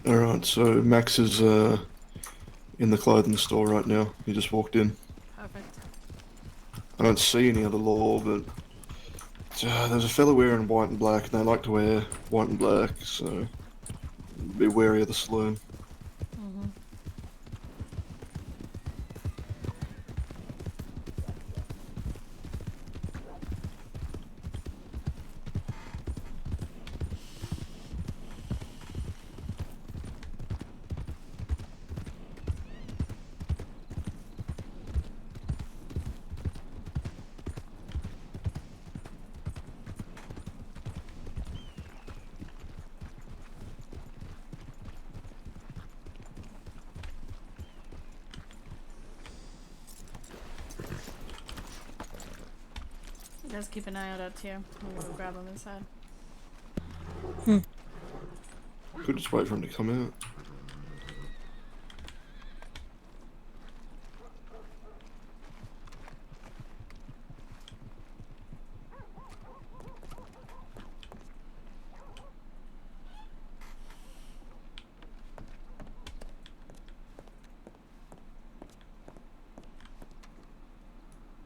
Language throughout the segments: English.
Alright, so Max is in the clothing store right now. He just walked in. Perfect. I don't see any other law, but there's a fella wearing white and black, and they like to wear white and black, so be wary of the saloon. Mm-hmm. You guys keep an eye out here. I'm gonna grab him inside. Could just wait for him to come out.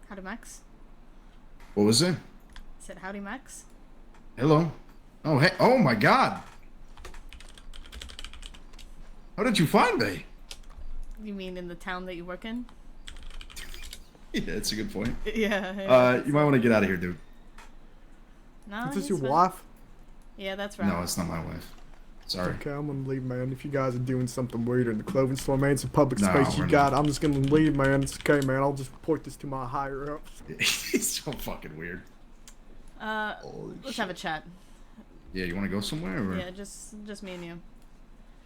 Howdy, Max. What was it? I said, howdy, Max. Hello. Oh, hey. Oh, my God. How did you find me? You mean in the town that you work in? Yeah, that's a good point. Yeah. You might want to get out of here, dude. No, Is this he's your fine. wife? Yeah, that's right. No, it's not my wife. Sorry. Okay, I'm gonna leave, man. If you guys are doing something weird in the clothing store, man, it's a public No, space you we're got. not. I'm just gonna leave, man. It's okay, man. I'll just report this to my higher ups. It's so fucking weird. Holy Let's shit. have a chat. Yeah, you want to go somewhere? Or? Yeah, just me and you.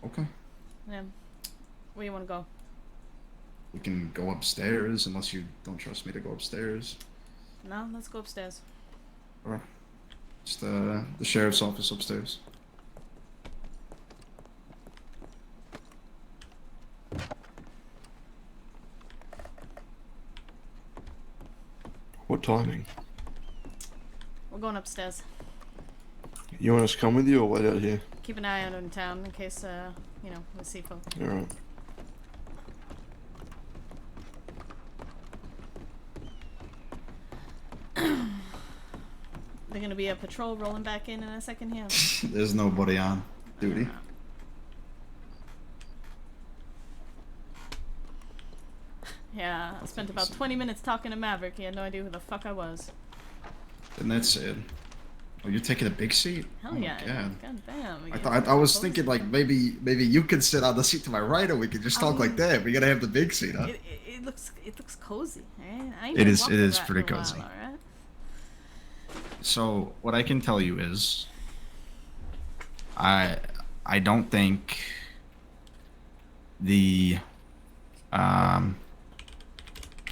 Okay. Yeah. Where you want to go? We can go upstairs, unless you don't trust me to go upstairs. No, let's go upstairs. Or just the sheriff's office upstairs. What timing? We're going upstairs. You want us to come with you or wait out here? Keep an eye out in town in case, we see folk. Alright. They're gonna be a patrol rolling back in a second here. There's nobody on duty. Yeah, I spent about 20 minutes talking to Maverick. He had no idea who the fuck I was. And that's it. Oh, you're taking a big seat? Hell Oh, yeah. God. God damn. I was thinking like maybe you could sit on the seat to my right, or we could just talk like that. We gotta have the big seat, huh? It looks cozy. Right? I ain't It been is- walking it is around pretty for a while, cozy. alright? So what I can tell you is, I don't think the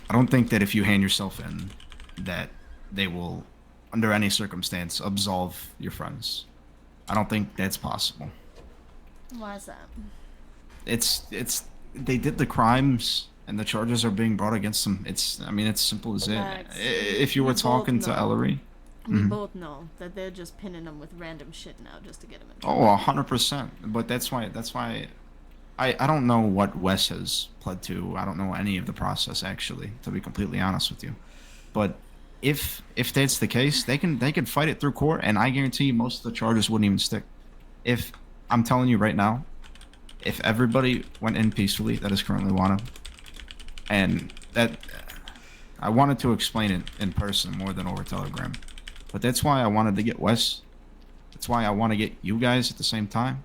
I don't think that if you hand yourself in, that they will, under any circumstance, absolve your friends. I don't think that's possible. Why is that? It's they did the crimes and the charges are being brought against them. It's simple as it. Max, If you we were both talking to know. Ellery, We Mhm. both know that they're just pinning them with random shit now just to get them in oh, trouble. 100%. But that's why I don't know what Wes has pled to. I don't know any of the process, actually, to be completely honest with you. But if that's the case, they can fight it through court, and I guarantee you most of the charges wouldn't even stick. If I'm telling you right now, if everybody went in peacefully, that is currently wanted, and that I wanted to explain it in person more than over Telegram, but that's why I wanted to get Wes. That's why I want to get you guys at the same time.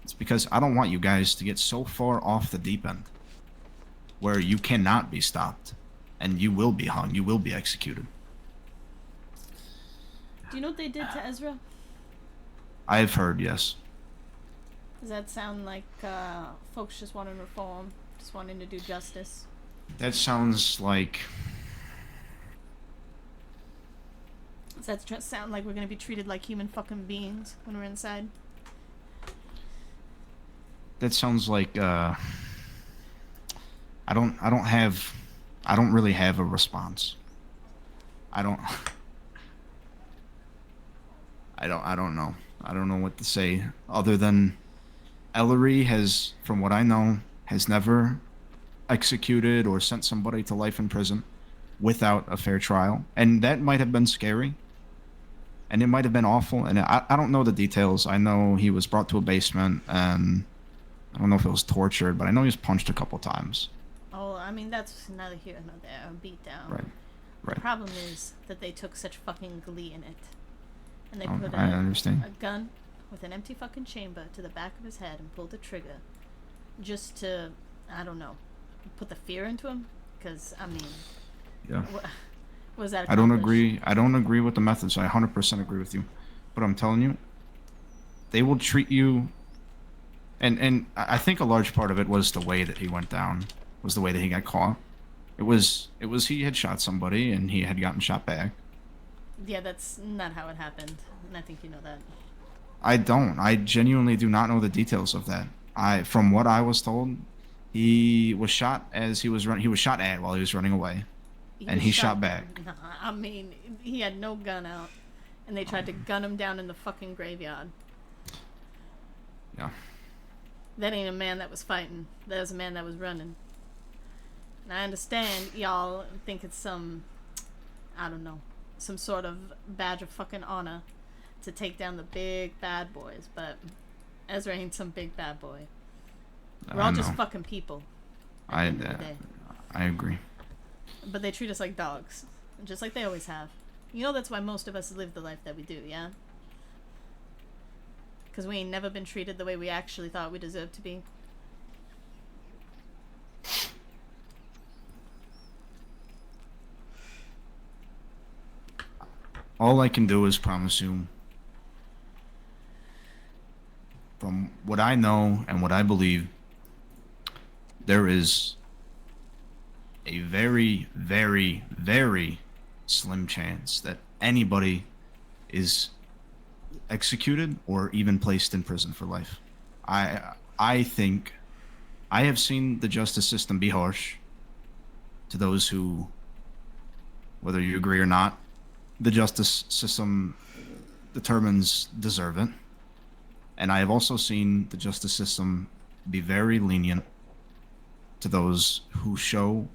It's because I don't want you guys to get so far off the deep end where you cannot be stopped and you will be hung, you will be executed. Do you know what they did to Ezra? I've heard, yes. Does that sound like folks just wanting reform, just wanting to do justice? That sounds like Does that sound like we're gonna be treated like human fucking beings when we're inside? I don't really have a response. I don't know. I don't know what to say other than Ellery has, from what I know, has never executed or sent somebody to life in prison without a fair trial. And that might have been scary. And it might have been awful. And I don't know the details. I know he was brought to a basement and I don't know if it was tortured, but I know he was punched a couple times. Oh, I mean, that's neither here nor there. A beat down. Right. Right. The problem is that they took such fucking glee in it. And they Oh, put I understand. a gun with an empty fucking chamber to the back of his head and pulled the trigger. Just to, I don't know, put the fear into him? Because, I mean... Yeah. Was that I don't accomplished? agree. I don't agree with the methods. I 100% agree with you. But I'm telling you, they will treat you... And I think a large part of it was the way that he went down. Was the way that he got caught. It was he had shot somebody and he had gotten shot back. Yeah, that's not how it happened. And I think you know that. I don't. I genuinely do not know the details of that. From what I was told, he was shot as he was he was shot at while he was running away. And was he shot back. Nah, I mean, he had no gun out. And they tried to gun him down in the fucking graveyard. Yeah. That ain't a man that was fighting. That was a man that was running. And I understand y'all think it's some, I don't know, some sort of badge of fucking honor to take down the big bad boys, but Ezra ain't some big bad boy. We're all just fucking people. I agree. But they treat us like dogs, just like they always have. You know that's why most of us live the life that we do, yeah? Because we ain't never been treated the way we actually thought we deserved to be. All I can do is promise you, from what I know and what I believe, there is a very, very, very slim chance that anybody is executed or even placed in prison for life. I think I have seen the justice system be harsh to those who, whether you agree or not, the justice system determines deserve it. And I have also seen the justice system be very lenient to those who show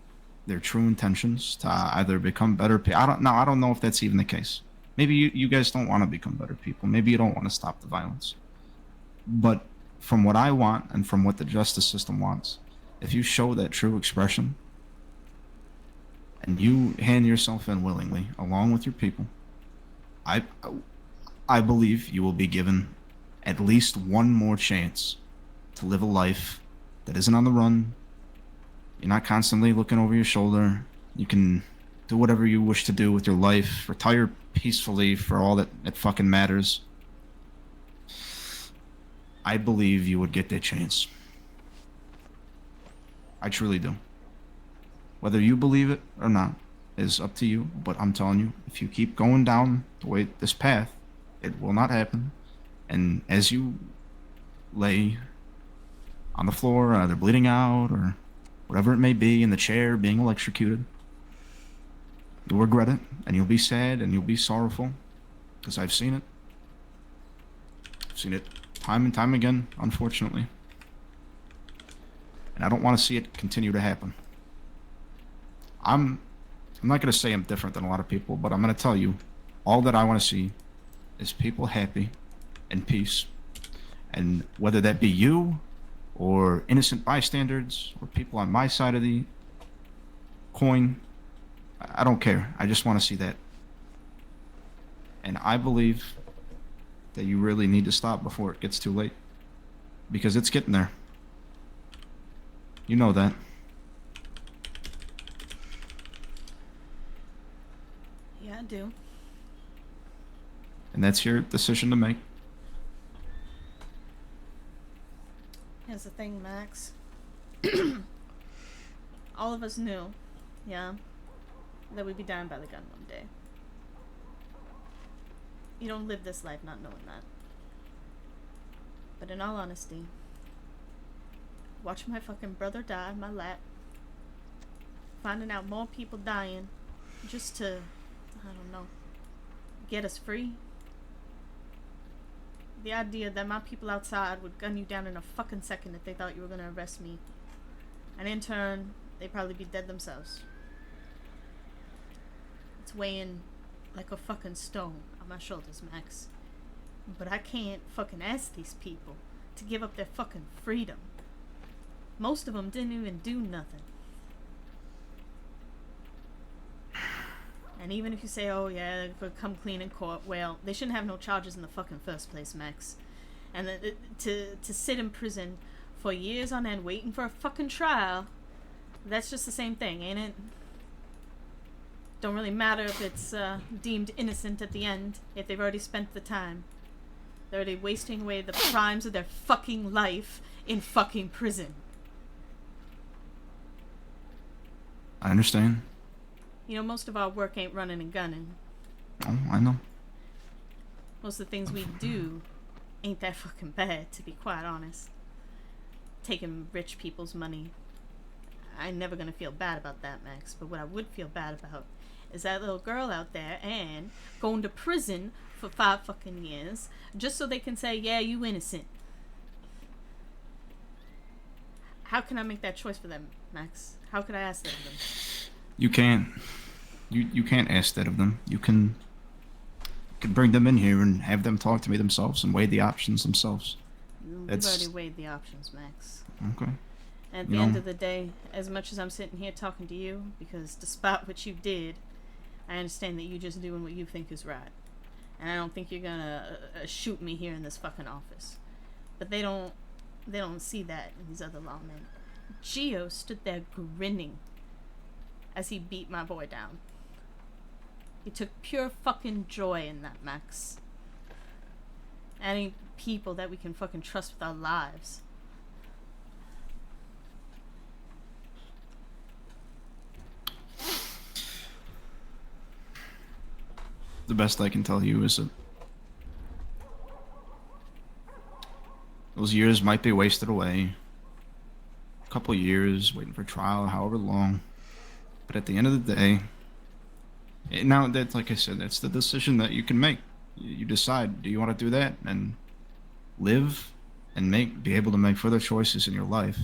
their true intentions to either become better people. I don't know if that's even the case. Maybe you guys don't want to become better people. Maybe you don't want to stop the violence. But from what I want and from what the justice system wants, if you show that true expression and you hand yourself in willingly along with your people, I believe you will be given at least one more chance to live a life that isn't on the run. You're not constantly looking over your shoulder. You can do whatever you wish to do with your life. Retire peacefully for all that fucking matters. I believe you would get that chance. I truly do. Whether you believe it or not is up to you, but I'm telling you, if you keep going down this path, it will not happen. And as you lay on the floor, either bleeding out or whatever it may be, in the chair, being electrocuted, you'll regret it, and you'll be sad, and you'll be sorrowful, because I've seen it. I've seen it time and time again, unfortunately. And I don't want to see it continue to happen. I'm not going to say I'm different than a lot of people, but I'm going to tell you, all that I want to see is people happy and peace. And whether that be you, or innocent bystanders, or people on my side of the coin, I don't care. I just want to see that. And I believe that you really need to stop before it gets too late. Because it's getting there. You know that. Yeah, I do. And that's your decision to make. Here's the thing, Max. All of us knew, yeah, that we'd be dying by the gun one day. You don't live this life not knowing that. But in all honesty, watching my fucking brother die in my lap, finding out more people dying just to, I don't know, get us free. The idea that my people outside would gun you down in a fucking second if they thought you were gonna arrest me. And in turn, they'd probably be dead themselves. It's weighing like a fucking stone on my shoulders, Max. But I can't fucking ask these people to give up their fucking freedom. Most of them didn't even do nothing. And even if you say, oh yeah, they could come clean in court, well, they shouldn't have no charges in the fucking first place, Max. And to sit in prison for years on end waiting for a fucking trial, that's just the same thing, ain't it? Don't really matter if it's deemed innocent at the end, if they've already spent the time. They're already wasting away the crimes of their fucking life in fucking prison. I understand. You know, most of our work ain't running and gunning. Oh, I know. Most of the things we do ain't that fucking bad, to be quite honest. Taking rich people's money. I'm never gonna feel bad about that, Max. But what I would feel bad about is that little girl out there and going to prison for 5 fucking years just so they can say, yeah, you innocent. How can I make that choice for them, Max? How could I ask that of them? You can't. You can't ask that of them. You can bring them in here and have them talk to me themselves and weigh the options themselves. We've already weighed the options, Max. Okay. And at the end of the day, as much as I'm sitting here talking to you, because despite what you did, I understand that you're just doing what you think is right. And I don't think you're gonna shoot me here in this fucking office. But they don't see that in these other lawmen. Gio stood there grinning as he beat my boy down. He took pure fucking joy in that, Max. Any people that we can fucking trust with our lives. The best I can tell you is that those years might be wasted away. A couple years waiting for trial, however long. But at the end of the day, now that's, like I said, that's the decision that you can make. You decide, do you want to do that and live and be able to make further choices in your life?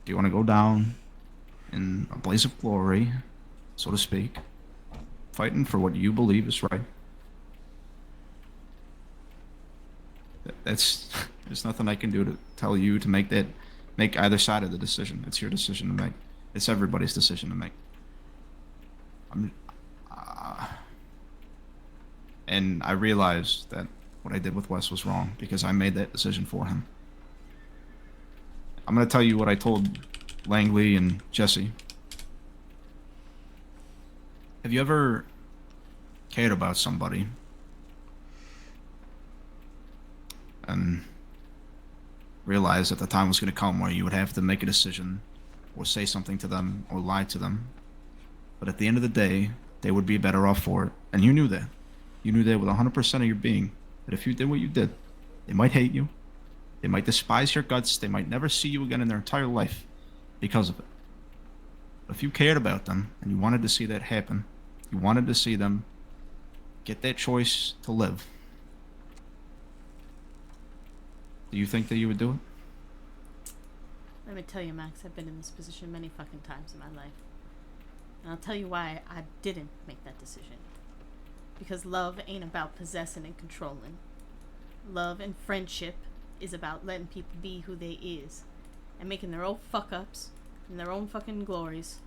Do you want to go down in a blaze of glory, so to speak, fighting for what you believe is right? There's nothing I can do to tell you to make either side of the decision. It's your decision to make. It's everybody's decision to make. And I realized that what I did with Wes was wrong because I made that decision for him. I'm going to tell you what I told Langley and Jesse. Have you ever cared about somebody and realized that the time was going to come where you would have to make a decision or say something to them or lie to them, but at the end of the day, they would be better off for it, and you knew that. You knew that with 100% of your being, that if you did what you did, they might hate you, they might despise your guts, they might never see you again in their entire life because of it. But if you cared about them and you wanted to see that happen, you wanted to see them get that choice to live, do you think that you would do it? Let me tell you, Max, I've been in this position many fucking times in my life. And I'll tell you why I didn't make that decision. Because love ain't about possessing and controlling. Love and friendship is about letting people be who they is. And making their own fuck-ups and their own fucking glories.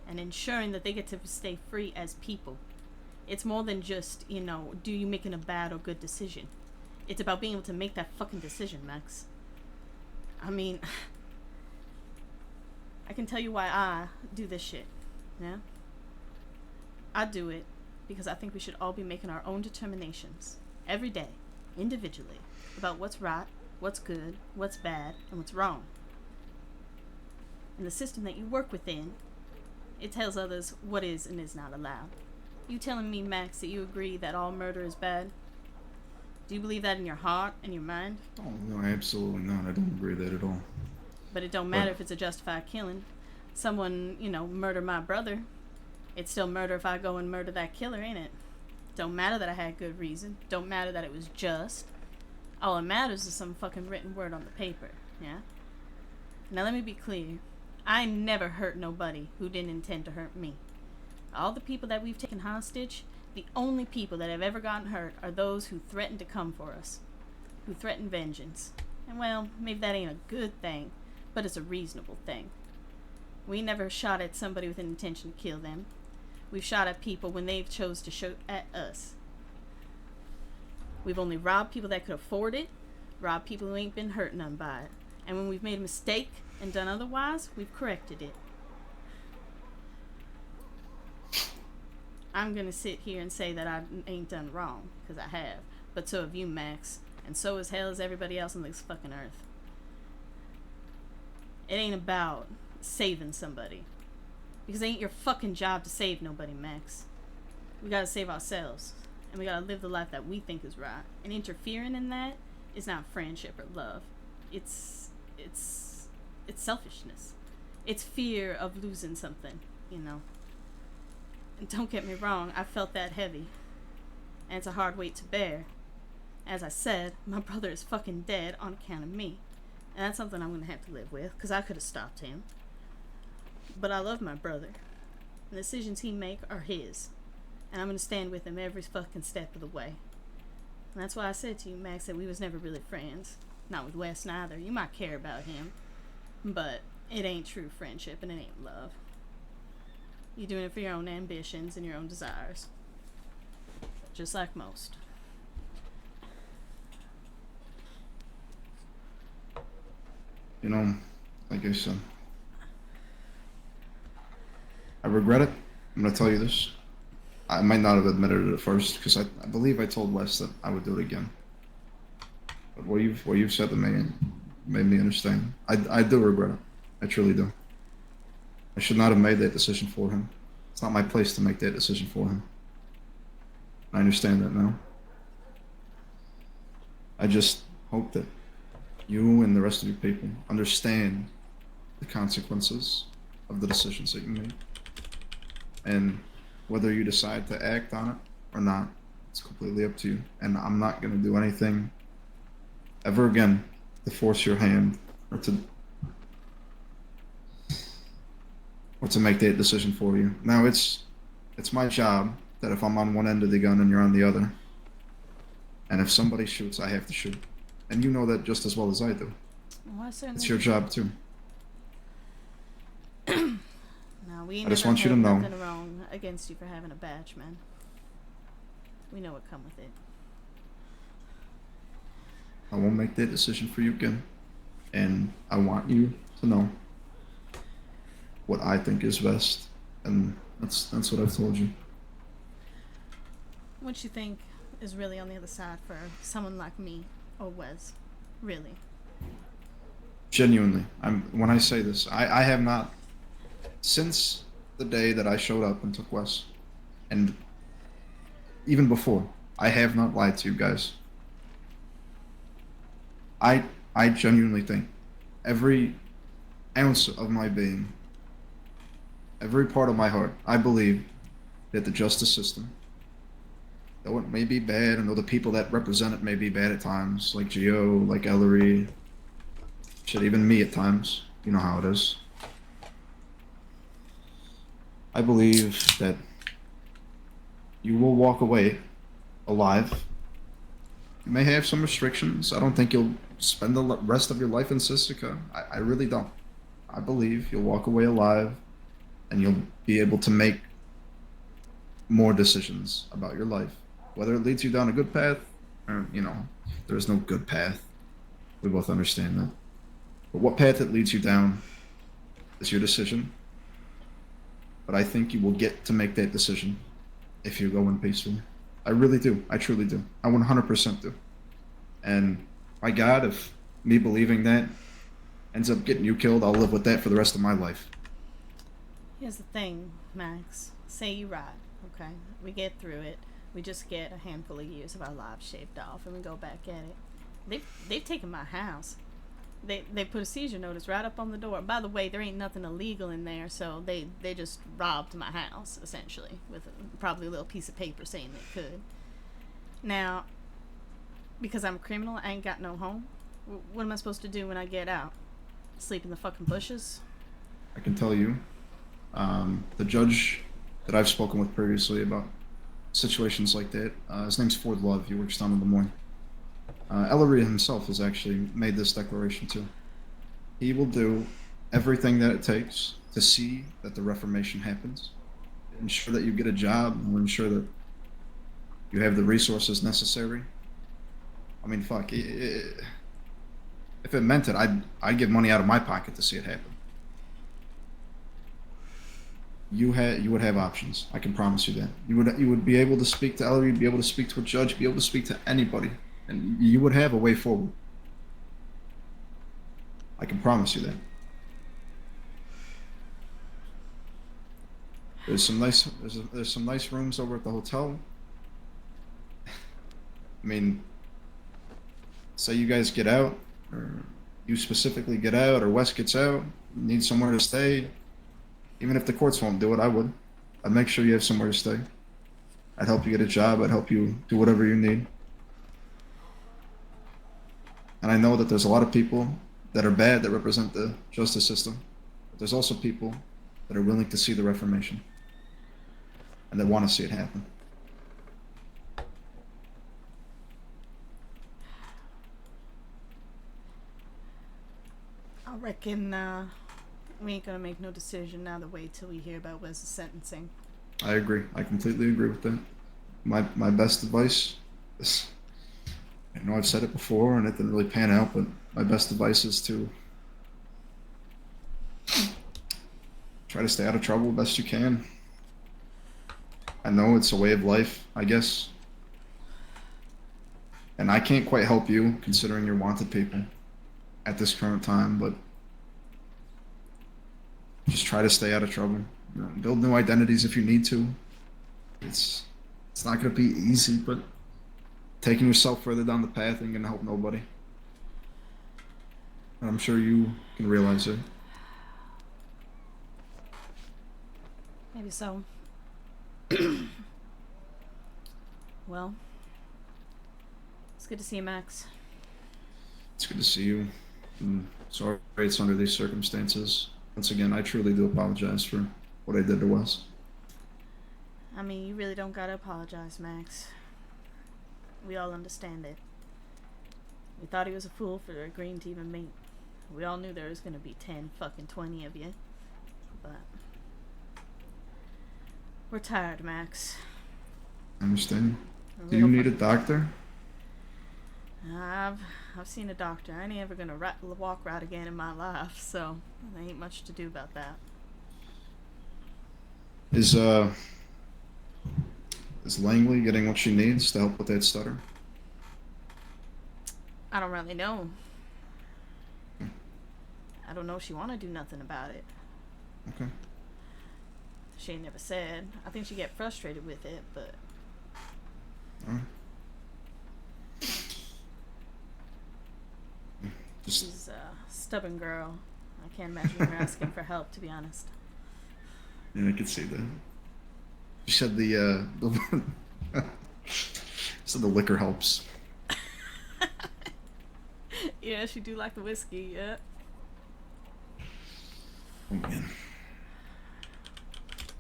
And ensuring that they get to stay free as people. It's more than just, do you making a bad or good decision. It's about being able to make that fucking decision, Max. I mean, I can tell you why I do this shit. Yeah? I do it because I think we should all be making our own determinations every day, individually, about what's right, what's good, what's bad, and what's wrong. And the system that you work within, it tells others what is and is not allowed. You telling me, Max, that you agree that all murder is bad? Do you believe that in your heart and your mind? Oh, no, absolutely not. I don't agree with that at all. But it don't matter if it's a justified killing. Someone, murder my brother. It's still murder if I go and murder that killer, ain't it? Don't matter that I had good reason. Don't matter that it was just. All that matters is some fucking written word on the paper, yeah? Now let me be clear. I never hurt nobody who didn't intend to hurt me. All the people that we've taken hostage, the only people that have ever gotten hurt are those who threaten to come for us. Who threaten vengeance. And well, maybe that ain't a good thing, but it's a reasonable thing. We never shot at somebody with an intention to kill them. We've shot at people when they've chose to shoot at us. We've only robbed people that could afford it, robbed people who ain't been hurt none by it. And when we've made a mistake and done otherwise, we've corrected it. I'm gonna sit here and say that I ain't done wrong, because I have. But so have you, Max. And so as hell as everybody else on this fucking earth. It ain't about saving somebody. Because it ain't your fucking job to save nobody, Max. We gotta save ourselves. And we gotta live the life that we think is right. And interfering in that is not friendship or love. It's selfishness. It's fear of losing something, you know. And don't get me wrong, I felt that heavy. And it's a hard weight to bear. As I said, my brother is fucking dead on account of me. And that's something I'm gonna have to live with, because I could have stopped him. But I love my brother. The decisions he make are his. And I'm gonna stand with him every fucking step of the way. And that's why I said to you, Max, that we was never really friends. Not with Wes neither. You might care about him. But it ain't true friendship and it ain't love. You're doing it for your own ambitions and your own desires. Just like most. You know, like I said, I regret it. I'm gonna tell you this. I might not have admitted it at first because I believe I told Wes that I would do it again. But what you've said to me made me understand. I do regret it. I truly do. I should not have made that decision for him. It's not my place to make that decision for him. I understand that now. I just hope that you and the rest of you people understand the consequences of the decisions that you make. And whether you decide to act on it or not, it's completely up to you. And I'm not going to do anything ever again to force your hand or to make that decision for you. Now it's my job that if I'm on one end of the gun and you're on the other, and if somebody shoots, I have to shoot. And you know that just as well as I do. Well, It's your job too. No, we I just never want you to had know. nothing wrong against you for having a badge, man. We know what come with it. I won't make that decision for you again. And I want you to know what I think is best. And that's what I've told you. What you think is really on the other side for someone like me or Wes? Really? Genuinely. When I say this, I have not, since the day that I showed up and took Wes, and even before, I have not lied to you guys. I genuinely think every ounce of my being, every part of my heart, I believe that the justice system, though it may be bad, and though the people that represent it may be bad at times, like Geo, like Ellery, shit, even me at times, you know how it is. I believe that you will walk away alive. You may have some restrictions. I don't think you'll spend the rest of your life in Sisika. I really don't. I believe you'll walk away alive and you'll be able to make more decisions about your life. Whether it leads you down a good path or, you know, there is no good path. We both understand that. But what path it leads you down is your decision. But I think you will get to make that decision if you go in peacefully. I really do. I truly do. I 100% do. And my God, if me believing that ends up getting you killed, I'll live with that for the rest of my life. Here's the thing, Max. Say you right, okay? We get through it. We just get a handful of years of our lives shaved off and we go back at it. They've taken my house. They put a seizure notice right up on the door. By the way, there ain't nothing illegal in there, so they just robbed my house, essentially, with probably a little piece of paper saying they could. Now, Because I'm a criminal, I ain't got no home. What am I supposed to do when I get out? Sleep in the fucking bushes? I can tell you, the judge that I've spoken with previously about situations like that, his name's Ford Love. He works down in Des Moines. Ellery himself has actually made this declaration too. He will do everything that it takes to see that the reformation happens, ensure that you get a job, and ensure that you have the resources necessary. I mean, fuck. If it meant it, I'd give money out of my pocket to see it happen. You would have options. I can promise you that. You would be able to speak to Ellery, be able to speak to a judge, be able to speak to anybody, and you would have a way forward. I can promise you that. There's some nice rooms over at the hotel. I mean, say you guys get out, or you specifically get out, or Wes gets out, need somewhere to stay. Even if the courts won't do it, I would. I'd make sure you have somewhere to stay. I'd help you get a job. I'd help you do whatever you need. And I know that there's a lot of people that are bad that represent the justice system. But there's also people that are willing to see the Reformation and that want to see it happen. I reckon we ain't gonna make no decision now to wait till we hear about Wes's sentencing. I agree. I completely agree with that. My best advice is, I know I've said it before and it didn't really pan out, but my best advice is to try to stay out of trouble best you can. I know it's a way of life, I guess. And I can't quite help you considering you're wanted people at this current time, but just try to stay out of trouble. You know, build new identities if you need to. It's not going to be easy, but taking yourself further down the path ain't going to help nobody. And I'm sure you can realize it. Maybe so. Well, it's good to see you, Max. It's good to see you. And sorry it's under these circumstances. Once again, I truly do apologize for what I did to Wes. I mean, you really don't gotta apologize, Max. We all understand it. We thought he was a fool for agreeing to even meet. We all knew there was gonna be 20 of you. But we're tired, Max. I understand. We're Do you real need a doctor? I've seen a doctor. I ain't ever gonna walk right again in my life, so there ain't much to do about that. Is Langley getting what she needs to help with that stutter? I don't really know. I don't know if she wanna do nothing about it. Okay. She ain't never said. I think she get frustrated with it, but All right. Just she's a stubborn girl. I can't imagine her asking for help, to be honest. yeah, I could see that. You said the said the liquor helps. Yeah, she do like the whiskey, yeah. Oh man.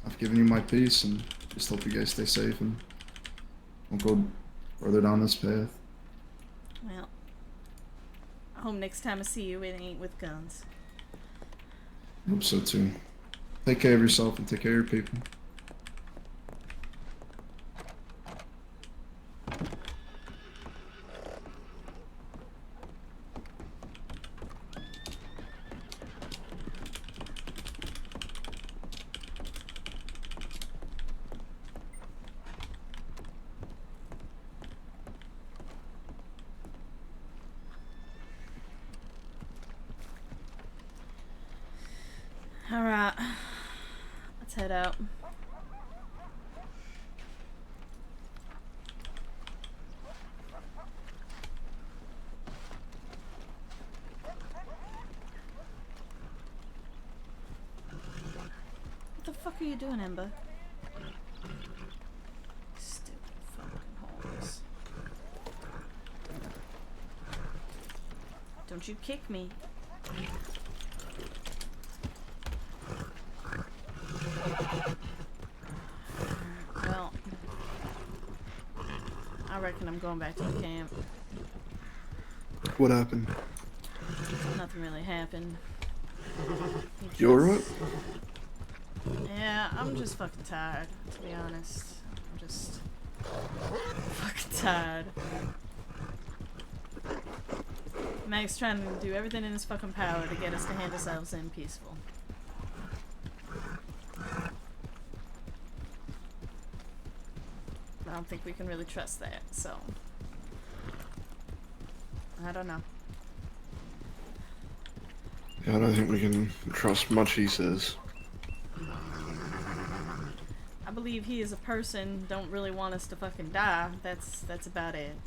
I've given you my piece and just hope you guys stay safe and don't go further down this path. Well, I hope next time I see you it ain't with guns. I hope so too. Take care of yourself and take care of your people. Alright. Let's head out. What the fuck are you doing, Ember? Stupid fucking holes. Don't you kick me. Well, I reckon I'm going back to the camp. What happened? Nothing really happened. You alright? Yeah, I'm just fucking tired, to be honest. I'm just fucking tired. Max trying to do everything in his fucking power to get us to hand ourselves in peaceful. I don't think we can really trust that, so I don't know. Yeah, I don't think we can trust much he says. I believe he as a person don't really want us to fucking die. That's about it.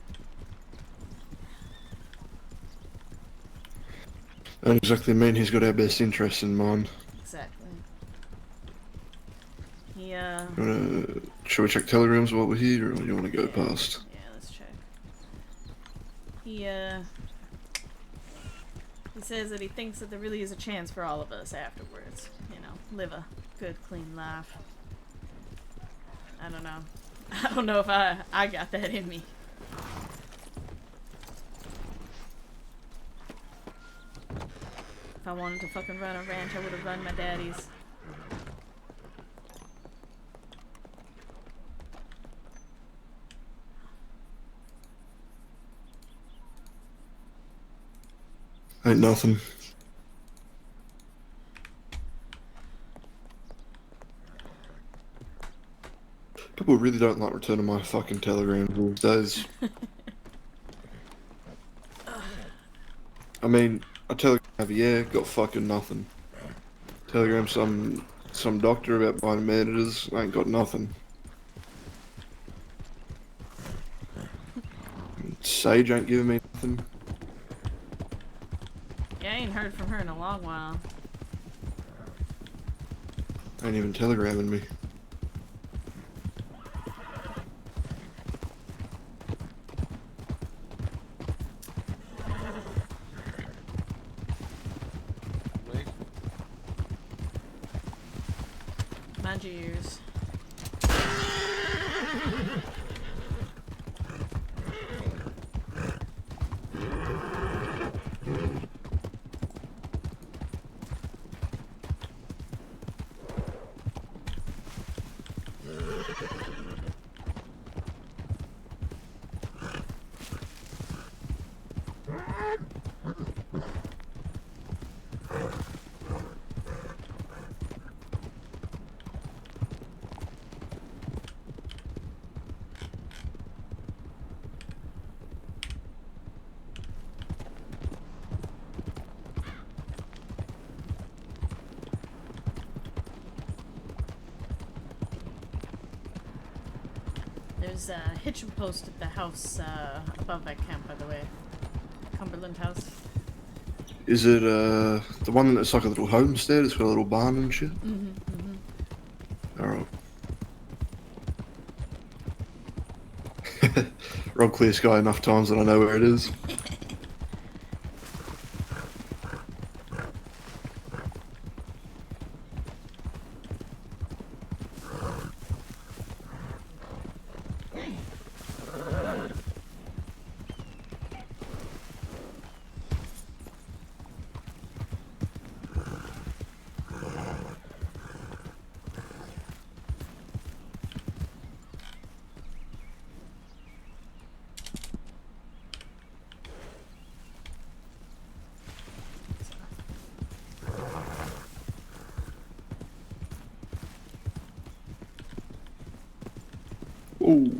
Don't exactly mean he's got our best interests in mind. Exactly. Shall we check telegrams while we're here, or do you want to go past? Yeah, let's check. He says that he thinks that there really is a chance for all of us afterwards. You know, live a good, clean life. I don't know. I don't know if I got that in me. If I wanted to fucking run a ranch, I would have run my daddy's. Ain't nothing. People really don't like returning my fucking telegrams these days. I mean, a telegram, yeah, got fucking nothing. Telegram some doctor about buying managers, ain't got nothing. Sage ain't giving me nothing. Yeah, I ain't heard from her in a long while. Ain't even telegramming me. Mind your ears. There's a hitching post at the house above that camp, by the way. Cumberland House. Is it the one that's like a little homestead? It's got a little barn and shit? Alright. Rob Clear Sky enough times that I know where it is. Ooh.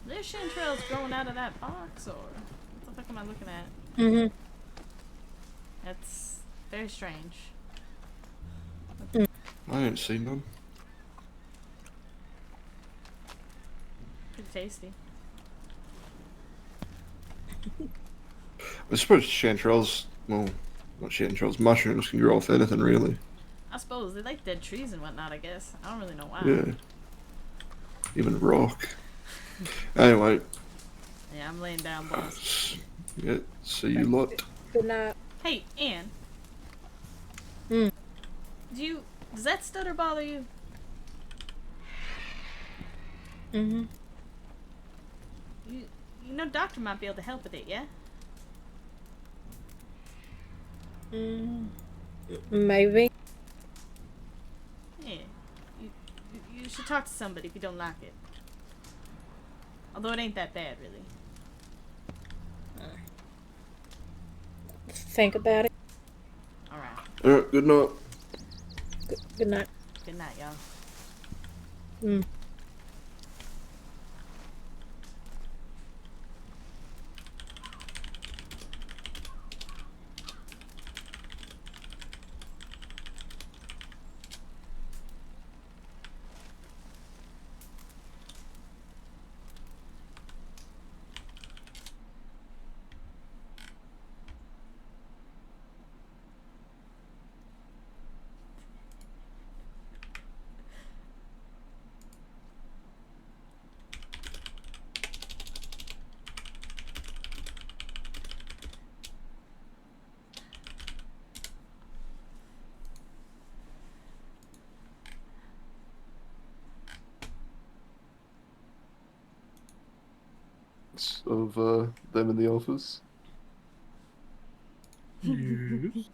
There's chanterelles growing out of that box, or what the fuck am I looking at? Mm-hmm. That's very strange. I ain't seen none. tasty. I suppose chanterelles, well, not chanterelles, mushrooms can grow off anything really. I suppose they like dead trees and whatnot. I guess I don't really know why. Yeah. Even rock. Anyway, Yeah, I'm laying down, boss. yeah, see you lot. Good night. Hey, Ann. Hmm. Does that stutter bother you? Mm-hmm. You you know, doctor might be able to help with it. Yeah. Maybe. Yeah. You should talk to somebody if you don't like it. Although it ain't that bad, really. Think about it. All right. Alright, good night. Good night. Good night, y'all. Mm. Of them in the office. Yes.